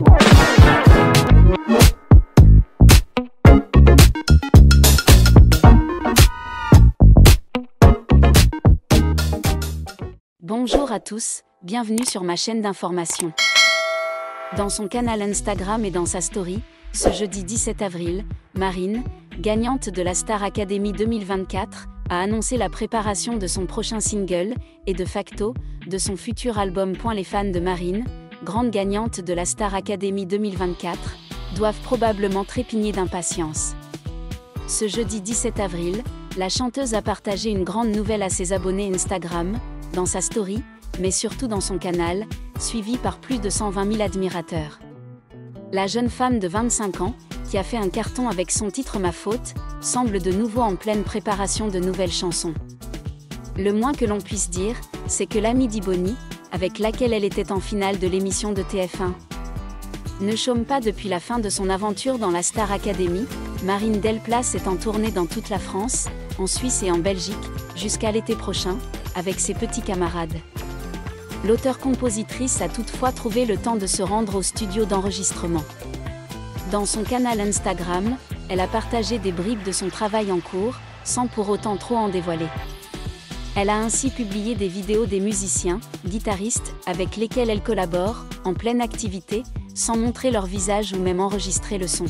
Bonjour à tous, bienvenue sur ma chaîne d'information. Dans son canal Instagram et dans sa story, ce jeudi 17 avril, Marine, gagnante de la Star Academy 2024, a annoncé la préparation de son prochain single, et de facto, de son futur album. Les fans de Marine, grande gagnante de la Star Academy 2024, doivent probablement trépigner d'impatience. Ce jeudi 17 avril, la chanteuse a partagé une grande nouvelle à ses abonnés Instagram, dans sa story, mais surtout dans son canal, suivi par plus de 120 000 admirateurs. La jeune femme de 25 ans, qui a fait un carton avec son titre Ma Faute, semble de nouveau en pleine préparation de nouvelles chansons. Le moins que l'on puisse dire, c'est que l'amie d'Iboni, avec laquelle elle était en finale de l'émission de TF1, ne chôme pas depuis la fin de son aventure dans la Star Academy. Marine Delplace est en tournée dans toute la France, en Suisse et en Belgique, jusqu'à l'été prochain, avec ses petits camarades. L'auteure-compositrice a toutefois trouvé le temps de se rendre au studio d'enregistrement. Dans son canal Instagram, elle a partagé des bribes de son travail en cours, sans pour autant trop en dévoiler. Elle a ainsi publié des vidéos des musiciens, guitaristes, avec lesquels elle collabore, en pleine activité, sans montrer leur visage ou même enregistrer le son.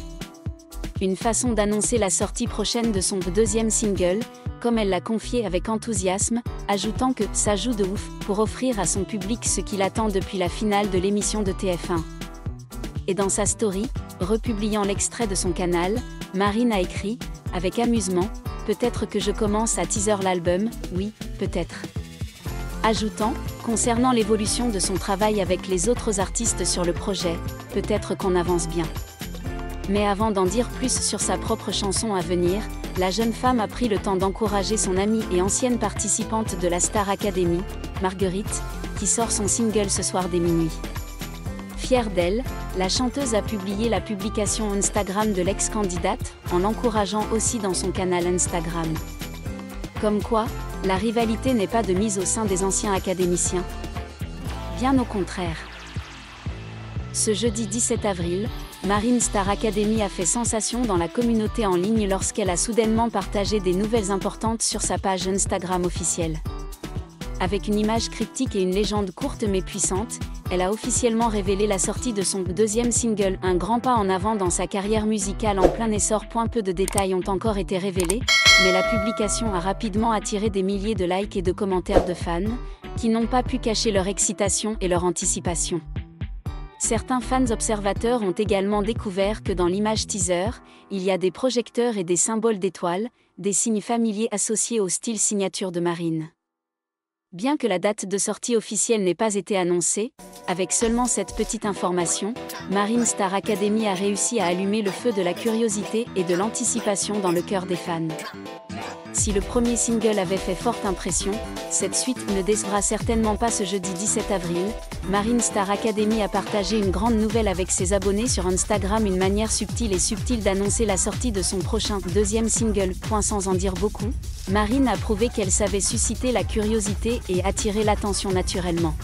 Une façon d'annoncer la sortie prochaine de son deuxième single, comme elle l'a confié avec enthousiasme, ajoutant que « ça joue de ouf » pour offrir à son public ce qu'il attend depuis la finale de l'émission de TF1. Et dans sa story, republiant l'extrait de son canal, Marine a écrit, avec amusement, « Peut-être que je commence à teaser l'album, oui, peut-être ». Ajoutant, concernant l'évolution de son travail avec les autres artistes sur le projet, « Peut-être qu'on avance bien ». Mais avant d'en dire plus sur sa propre chanson à venir, la jeune femme a pris le temps d'encourager son amie et ancienne participante de la Star Academy, Marguerite, qui sort son single ce soir dès minuit. Fière d'elle, la chanteuse a publié la publication Instagram de l'ex-candidate, en l'encourageant aussi dans son canal Instagram. Comme quoi, la rivalité n'est pas de mise au sein des anciens académiciens. Bien au contraire. Ce jeudi 17 avril, Marine Star Academy a fait sensation dans la communauté en ligne lorsqu'elle a soudainement partagé des nouvelles importantes sur sa page Instagram officielle. Avec une image cryptique et une légende courte mais puissante, elle a officiellement révélé la sortie de son deuxième single, un grand pas en avant dans sa carrière musicale en plein essor. Peu de détails ont encore été révélés, mais la publication a rapidement attiré des milliers de likes et de commentaires de fans, qui n'ont pas pu cacher leur excitation et leur anticipation. Certains fans observateurs ont également découvert que dans l'image teaser, il y a des projecteurs et des symboles d'étoiles, des signes familiers associés au style signature de Marine. Bien que la date de sortie officielle n'ait pas été annoncée, avec seulement cette petite information, Marine Star Academy a réussi à allumer le feu de la curiosité et de l'anticipation dans le cœur des fans. Si le premier single avait fait forte impression, cette suite ne décevra certainement pas. Ce jeudi 17 avril, Marine Star Academy a partagé une grande nouvelle avec ses abonnés sur Instagram, une manière subtile d'annoncer la sortie de son prochain deuxième single. Sans en dire beaucoup, Marine a prouvé qu'elle savait susciter la curiosité et attirer l'attention naturellement.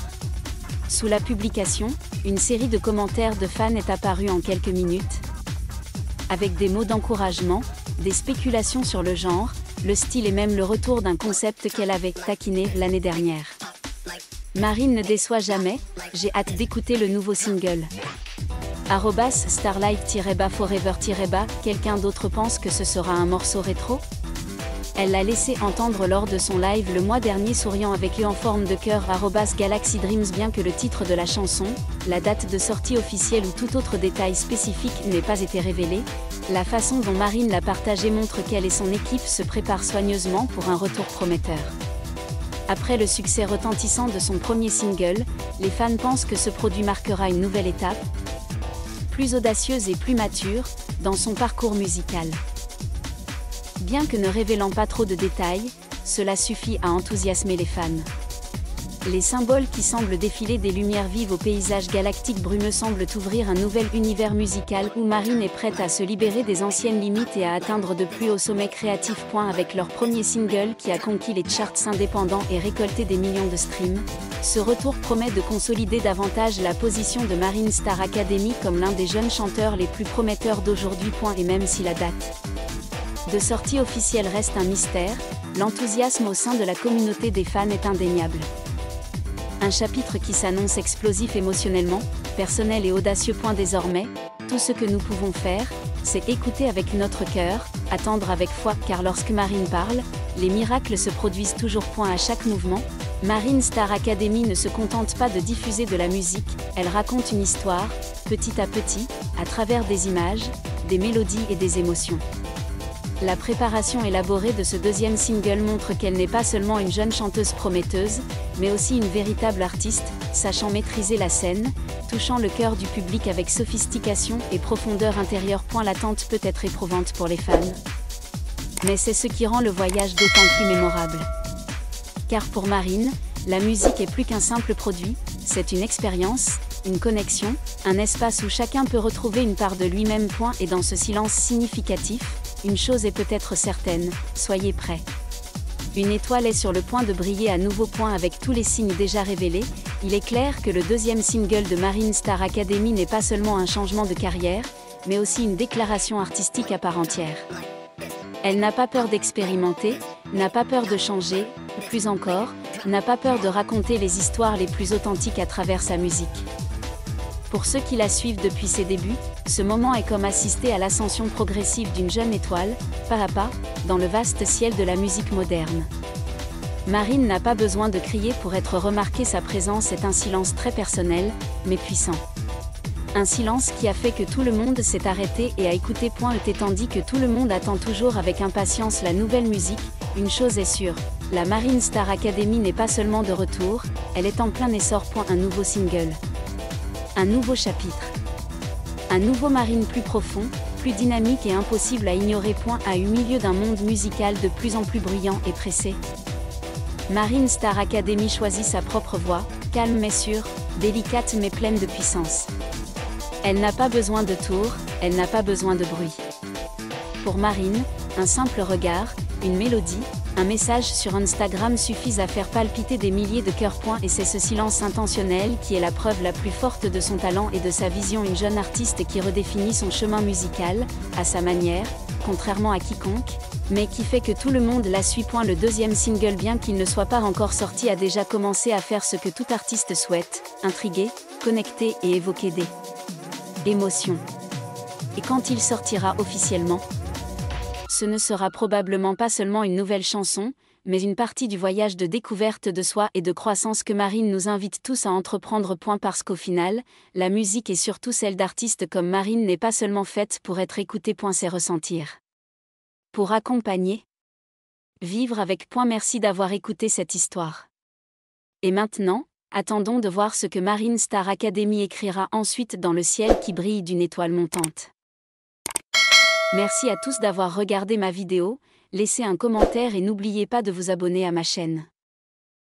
Sous la publication, une série de commentaires de fans est apparue en quelques minutes, avec des mots d'encouragement, des spéculations sur le genre, le style et même le retour d'un concept qu'elle avait taquiné l'année dernière. Marine ne déçoit jamais, j'ai hâte d'écouter le nouveau single. @starlight-forever-, quelqu'un d'autre pense que ce sera un morceau rétro? Elle l'a laissé entendre lors de son live le mois dernier, souriant avec eux en forme de cœur. @Galaxy Dreams. Bien que le titre de la chanson, la date de sortie officielle ou tout autre détail spécifique n'ait pas été révélé, la façon dont Marine l'a partagé montre qu'elle et son équipe se préparent soigneusement pour un retour prometteur. Après le succès retentissant de son premier single, les fans pensent que ce produit marquera une nouvelle étape, plus audacieuse et plus mature, dans son parcours musical. Bien que ne révélant pas trop de détails, cela suffit à enthousiasmer les fans. Les symboles qui semblent défiler des lumières vives au paysage galactique brumeux semblent ouvrir un nouvel univers musical où Marine est prête à se libérer des anciennes limites et à atteindre de plus hauts sommets créatifs. Avec leur premier single qui a conquis les charts indépendants et récolté des millions de streams, ce retour promet de consolider davantage la position de Marine Star Academy comme l'un des jeunes chanteurs les plus prometteurs d'aujourd'hui. Et même si la date de sortie officielle reste un mystère, l'enthousiasme au sein de la communauté des fans est indéniable. Un chapitre qui s'annonce explosif émotionnellement, personnel et audacieux. Désormais, tout ce que nous pouvons faire, c'est écouter avec notre cœur, attendre avec foi, car lorsque Marine parle, les miracles se produisent toujours. À chaque mouvement, Marine Star Academy ne se contente pas de diffuser de la musique, elle raconte une histoire, petit à petit, à travers des images, des mélodies et des émotions. La préparation élaborée de ce deuxième single montre qu'elle n'est pas seulement une jeune chanteuse prometteuse, mais aussi une véritable artiste, sachant maîtriser la scène, touchant le cœur du public avec sophistication et profondeur intérieure. L'attente peut être éprouvante pour les fans, mais c'est ce qui rend le voyage d'autant plus mémorable. Car pour Marine, la musique est plus qu'un simple produit, c'est une expérience, une connexion, un espace où chacun peut retrouver une part de lui-même. Et dans ce silence significatif, une chose est peut-être certaine, soyez prêts. Une étoile est sur le point de briller à nouveau. Avec tous les signes déjà révélés, il est clair que le deuxième single de Marine Star Academy n'est pas seulement un changement de carrière, mais aussi une déclaration artistique à part entière. Elle n'a pas peur d'expérimenter, n'a pas peur de changer, ou plus encore, n'a pas peur de raconter les histoires les plus authentiques à travers sa musique. Pour ceux qui la suivent depuis ses débuts, ce moment est comme assister à l'ascension progressive d'une jeune étoile, pas à pas, dans le vaste ciel de la musique moderne. Marine n'a pas besoin de crier pour être remarquée, sa présence est un silence très personnel, mais puissant. Un silence qui a fait que tout le monde s'est arrêté et a écouté. Tandis que tout le monde attend toujours avec impatience la nouvelle musique, une chose est sûre, la Marine Star Academy n'est pas seulement de retour, elle est en plein essor. Un nouveau single. Un nouveau chapitre. Un nouveau Marine plus profond, plus dynamique et impossible à ignorer. Au milieu d'un monde musical de plus en plus bruyant et pressé, Marine Star Academy choisit sa propre voix, calme mais sûre, délicate mais pleine de puissance. Elle n'a pas besoin de tours, elle n'a pas besoin de bruit. Pour Marine, un simple regard, une mélodie, un message sur Instagram suffisent à faire palpiter des milliers de cœurs. Et c'est ce silence intentionnel qui est la preuve la plus forte de son talent et de sa vision. Une jeune artiste qui redéfinit son chemin musical, à sa manière, contrairement à quiconque, mais qui fait que tout le monde la suit. Le deuxième single, bien qu'il ne soit pas encore sorti, a déjà commencé à faire ce que tout artiste souhaite, intriguer, connecter et évoquer des émotions. Et quand il sortira officiellement, ce ne sera probablement pas seulement une nouvelle chanson, mais une partie du voyage de découverte de soi et de croissance que Marine nous invite tous à entreprendre. Parce qu'au final, la musique et surtout celle d'artistes comme Marine n'est pas seulement faite pour être écoutée. C'est ressentir. Pour accompagner. Vivre avec. Merci d'avoir écouté cette histoire. Et maintenant, attendons de voir ce que Marine Star Academy écrira ensuite dans le ciel qui brille d'une étoile montante. Merci à tous d'avoir regardé ma vidéo, laissez un commentaire et n'oubliez pas de vous abonner à ma chaîne.